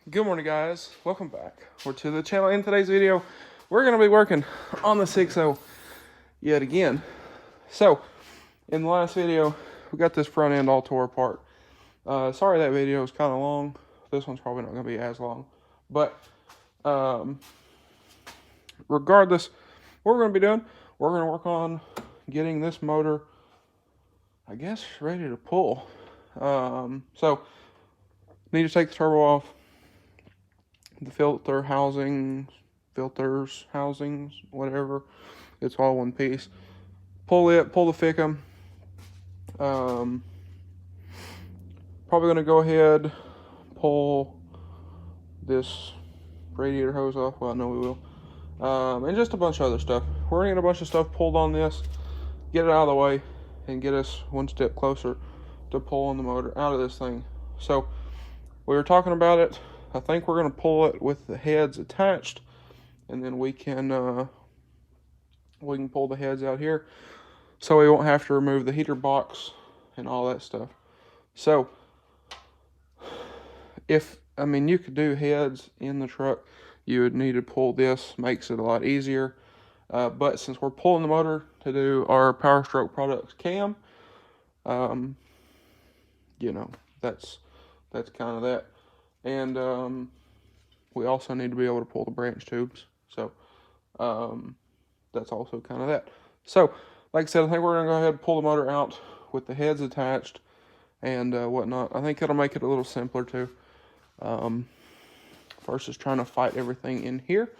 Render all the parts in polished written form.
Good morning, guys. Welcome back to the channel. In today's video, we're going to be working on the 6.0 yet again. So, in the last video, we got this front end all tore apart. Sorry that video was kind of long. This one's probably not going to be as long. But, regardless, what we're going to be doing, we're going to work on getting this motor, I guess, ready to pull. So, need to take the turbo off. The filters, housings, whatever. It's all one piece. Pull the fickum. Probably going to go ahead, pull this radiator hose off. Well, no, we will. And just a bunch of other stuff. We're going to get a bunch of stuff pulled on this, get it out of the way, and get us one step closer to pulling the motor out of this thing. So, we were talking about it. I think we're going to pull it with the heads attached, and then we can pull the heads out here, so we won't have to remove the heater box and all that stuff. So, you could do heads in the truck, you would need to pull this, makes it a lot easier. But since we're pulling the motor to do our Powerstroke products cam, that's kind of that. And we also need to be able to pull the branch tubes. So that's also kind of that. So, like I said, I think we're going to go ahead and pull the motor out with the heads attached and whatnot. I think it'll make it a little simpler too. Versus trying to fight everything in here.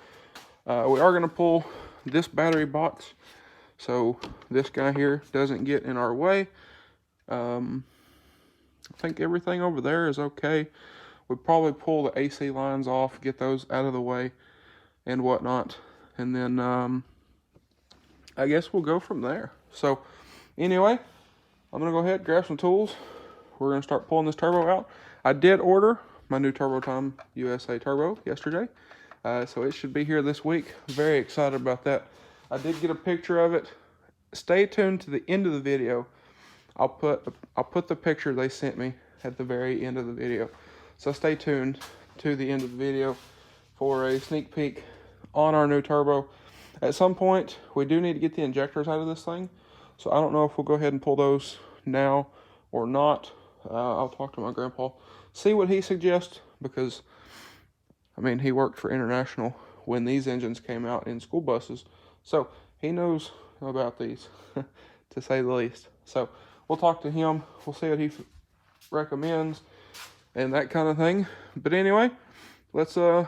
We are going to pull this battery box so this guy here doesn't get in our way. I think everything over there is okay. We'll probably pull the AC lines off, get those out of the way and whatnot. And then I guess we'll go from there. So anyway, I'm going to go ahead, grab some tools. We're going to start pulling this turbo out. I did order my new Turbo Time USA turbo yesterday. So it should be here this week. Very excited about that. I did get a picture of it. Stay tuned to the end of the video. I'll put the picture they sent me at the very end of the video. So stay tuned to the end of the video for a sneak peek on our new turbo. At some point, we do need to get the injectors out of this thing. So I don't know if we'll go ahead and pull those now or not. I'll talk to my grandpa, see what he suggests, because, he worked for International when these engines came out in school buses. So he knows about these, to say the least. So we'll talk to him. We'll see what he recommends and that kind of thing. But anyway, let's go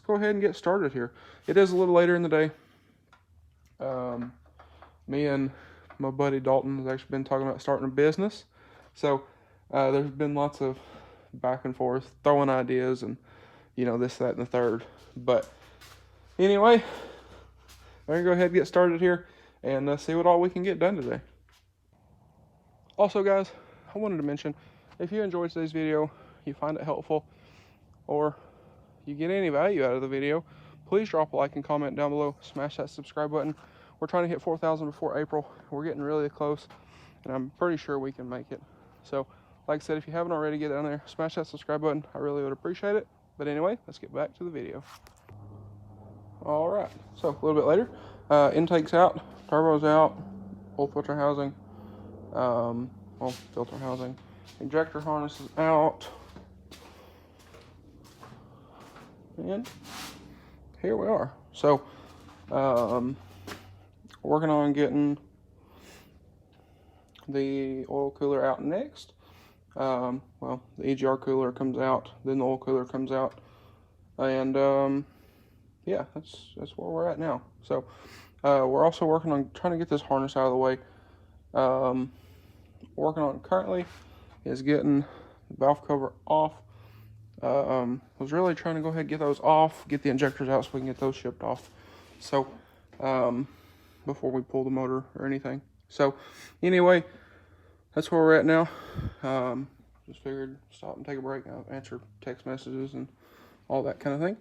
ahead and get started here. It is a little later in the day. Me and my buddy Dalton has actually been talking about starting a business. So there's been lots of back and forth, throwing ideas and, this, that, and the third. But anyway, we're going to go ahead and get started here and see what all we can get done today. Also, guys, I wanted to mention, if you enjoyed today's video, you find it helpful, or you get any value out of the video, please drop a like and comment down below. Smash that subscribe button. We're trying to hit 4,000 before April. We're getting really close, and I'm pretty sure we can make it. So, like I said, if you haven't already, get down there, smash that subscribe button. I really would appreciate it. But anyway, let's get back to the video. All right, so a little bit later, intake's out, turbo's out, oil filter housing, filter housing, injector harness is out, and here we are. So, working on getting the oil cooler out next. The EGR cooler comes out, then the oil cooler comes out, and yeah, that's where we're at now. So we're also working on trying to get this harness out of the way. Working on currently is getting the valve cover off. Was really trying to go ahead and get those off, get the injectors out so we can get those shipped off. So before we pull the motor or anything. So anyway, that's where we're at now. Just figured stop and take a break, answer text messages and all that kind of thing.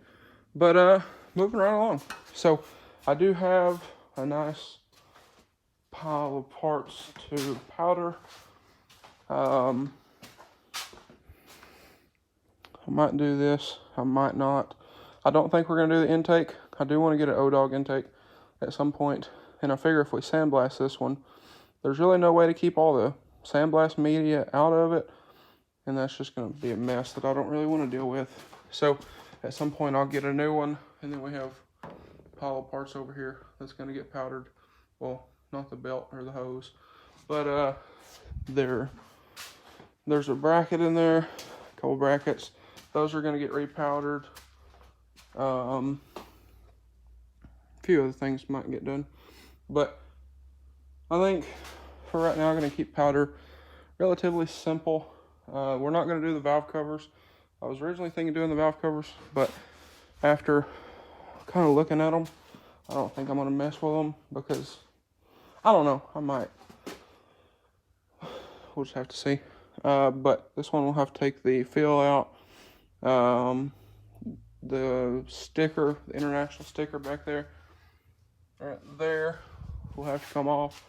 But moving right along. So I do have a nice pile of parts to powder. I might do this. I might not. I don't think we're going to do the intake. I do want to get an O-Dog intake at some point. And I figure if we sandblast this one, there's really no way to keep all the sandblast media out of it. And that's just going to be a mess that I don't really want to deal with. So at some point I'll get a new one. And then we have a pile of parts over here that's going to get powdered. Well, not the belt or the hose. But there's a bracket in there. A couple brackets. Those are going to get repowdered. A few other things might get done. But I think for right now I'm going to keep powder relatively simple. We're not going to do the valve covers. I was originally thinking doing the valve covers, but after kind of looking at them, I don't think I'm going to mess with them because, I don't know, I might. We'll just have to see. But this one will have to take the fill out. The sticker, the international sticker back there, right there, will have to come off,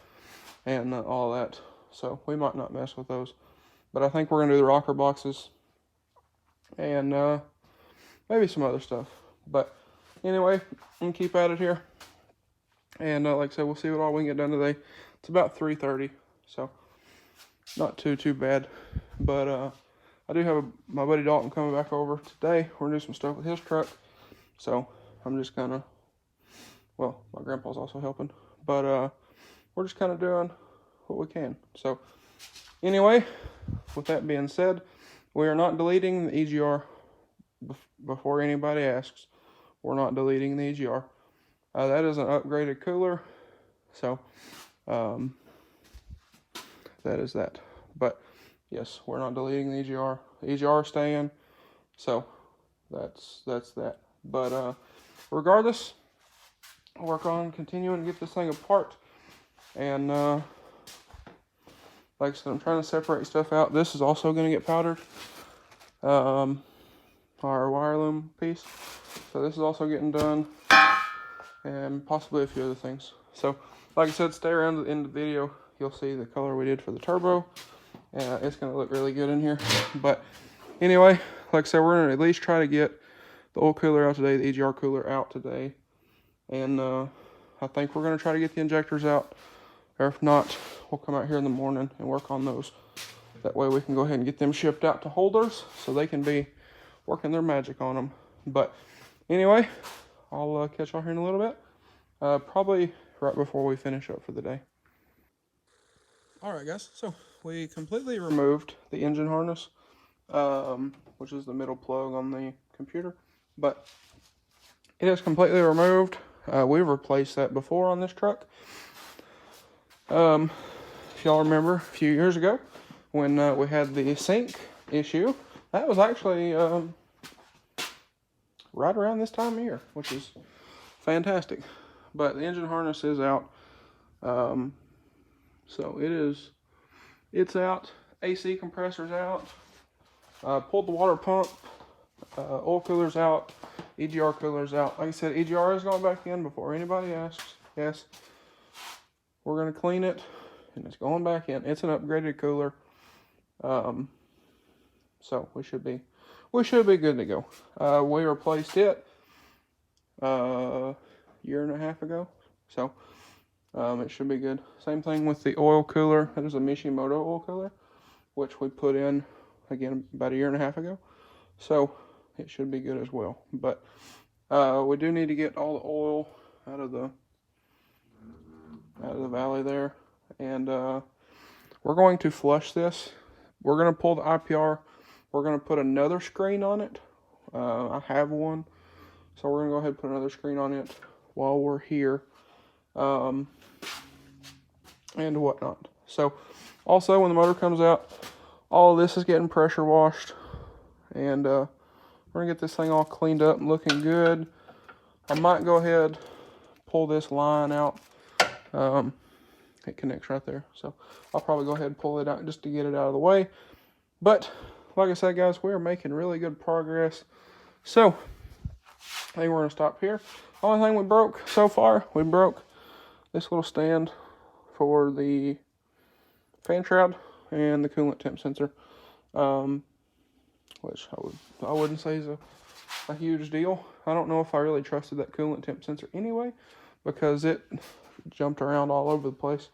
and all that. So we might not mess with those. But I think we're going to do the rocker boxes and maybe some other stuff. But anyway, I'm going to keep at it here. And like I said, we'll see what all we can get done today. It's about 3:30, so not too bad. But I do have my buddy Dalton coming back over today. We're going to do some stuff with his truck. So I'm just kind of, well, my grandpa's also helping. But we're just kind of doing what we can. So anyway, with that being said, we are not deleting the EGR. Before anybody asks, we're not deleting the EGR. That is an upgraded cooler. So that is that. But yes, we're not deleting the EGR. The EGR is staying. So that's that. But regardless, I'll work on continuing to get this thing apart. And like I said, I'm trying to separate stuff out. This is also going to get powdered. Our wire loom piece. So this is also getting done. And possibly a few other things. So like I said, stay around to the end of the video. You'll see the color we did for the turbo. It's going to look really good in here. But anyway, like I said, we're going to at least try to get the oil cooler out today, the EGR cooler out today. And I think we're going to try to get the injectors out. Or if not, we'll come out here in the morning and work on those. That way we can go ahead and get them shipped out to holders so they can be working their magic on them. But anyway, I'll catch y'all here in a little bit. Probably right before we finish up for the day. Alright guys, so we completely removed the engine harness, which is the middle plug on the computer. But it is completely removed. We've replaced that before on this truck. If y'all remember a few years ago when we had the sink issue, that was actually right around this time of year, which is fantastic. But the engine harness is out. So it's out. AC compressor's out. Pulled the water pump. Oil cooler's out. EGR cooler's out. Like I said, EGR is going back in before anybody asks. Yes. We're going to clean it, and it's going back in. It's an upgraded cooler. So we should be good to go. We replaced it a year and a half ago. So it should be good. Same thing with the oil cooler. That is a Mishimoto oil cooler, which we put in, again, about a year and a half ago. So it should be good as well. But we do need to get all the oil out of the valley there. And we're going to flush this. We're going to pull the IPR. We're going to put another screen on it. I have one. So we're going to go ahead and put another screen on it while we're here. And whatnot. So also when the motor comes out, all of this is getting pressure washed. And we're going to get this thing all cleaned up and looking good. I might go ahead, pull this line out. It connects right there. So I'll probably go ahead and pull it out just to get it out of the way. But like I said, guys, we are making really good progress. So I think we're going to stop here. The only thing we broke so far, we broke this little stand for the fan shroud and the coolant temp sensor. which I wouldn't say is a huge deal. I don't know if I really trusted that coolant temp sensor anyway, because it jumped around all over the place.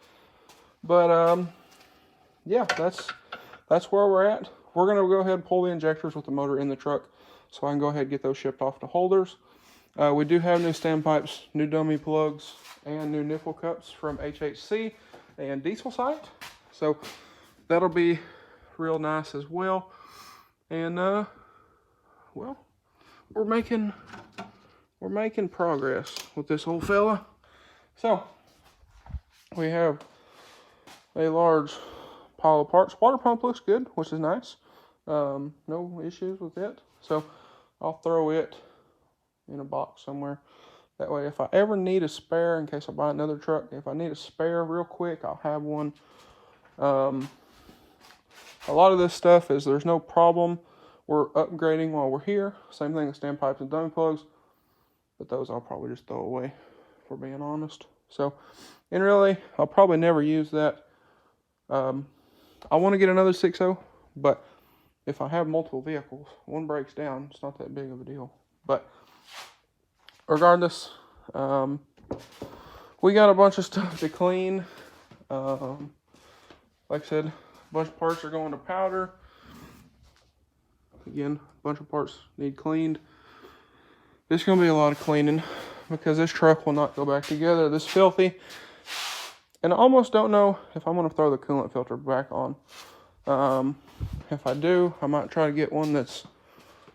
But yeah, that's where we're at. We're gonna go ahead and pull the injectors with the motor in the truck, so I can go ahead and get those shipped off to holders. We do have new standpipes, new dummy plugs, and new nipple cups from HHC and Diesel Site. So that'll be real nice as well. And well, we're making progress with this old fella. So we have a large pile of parts. Water pump looks good, which is nice. No issues with it. So I'll throw it in a box somewhere. That way, if I ever need a spare, in case I buy another truck, if I need a spare real quick, I'll have one. A lot of this stuff is there's no problem. We're upgrading while we're here. Same thing with standpipes and dummy plugs. But those I'll probably just throw away, if we're being honest. So, and really, I'll probably never use that. I want to get another 6.0, but if I have multiple vehicles, one breaks down, it's not that big of a deal. But regardless, we got a bunch of stuff to clean. Like I said, a bunch of parts are going to powder. Again, a bunch of parts need cleaned. It's going to be a lot of cleaning because this truck will not go back together. This filthy. And I almost don't know if I'm going to throw the coolant filter back on. If I do, I might try to get one that's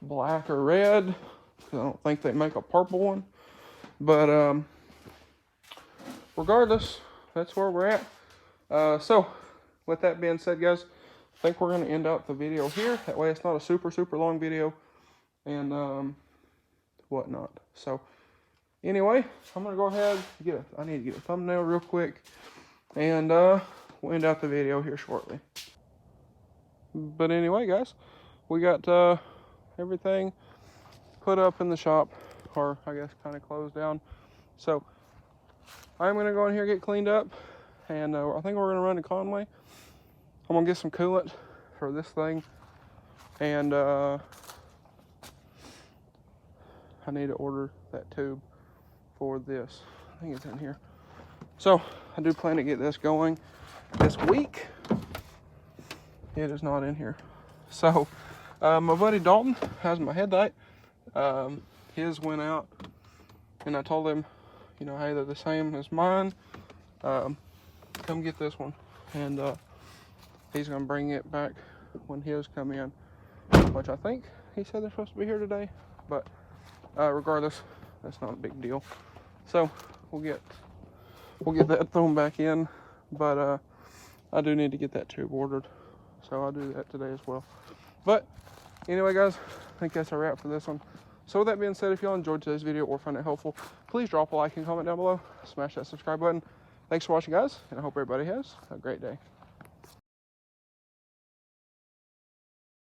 black or red, because I don't think they make a purple one. But regardless, that's where we're at. So with that being said, guys, I think we're going to end out the video here. That way it's not a super long video and whatnot. So anyway, I'm going to go ahead and I need to get a thumbnail real quick, and we'll end out the video here shortly. But anyway, guys, we got everything put up in the shop, or I guess kind of closed down. So I'm going to go in here, get cleaned up, and I think we're going to run to Conway. I'm going to get some coolant for this thing, and I need to order that tube for this. I think it's in here. So I do plan to get this going this week. It is not in here. So my buddy Dalton has my headlight. His went out, and I told him, you know, hey, they're the same as mine. Come get this one, and he's gonna bring it back when his come in, which I think he said they're supposed to be here today. But regardless, that's not a big deal. So we'll get that thrown back in. But I do need to get that tube ordered, so I'll do that today as well. But anyway, guys, I think that's a wrap for this one. So with that being said, if y'all enjoyed today's video or found it helpful, please drop a like and comment down below. Smash that subscribe button. Thanks for watching, guys, and I hope everybody has a great day.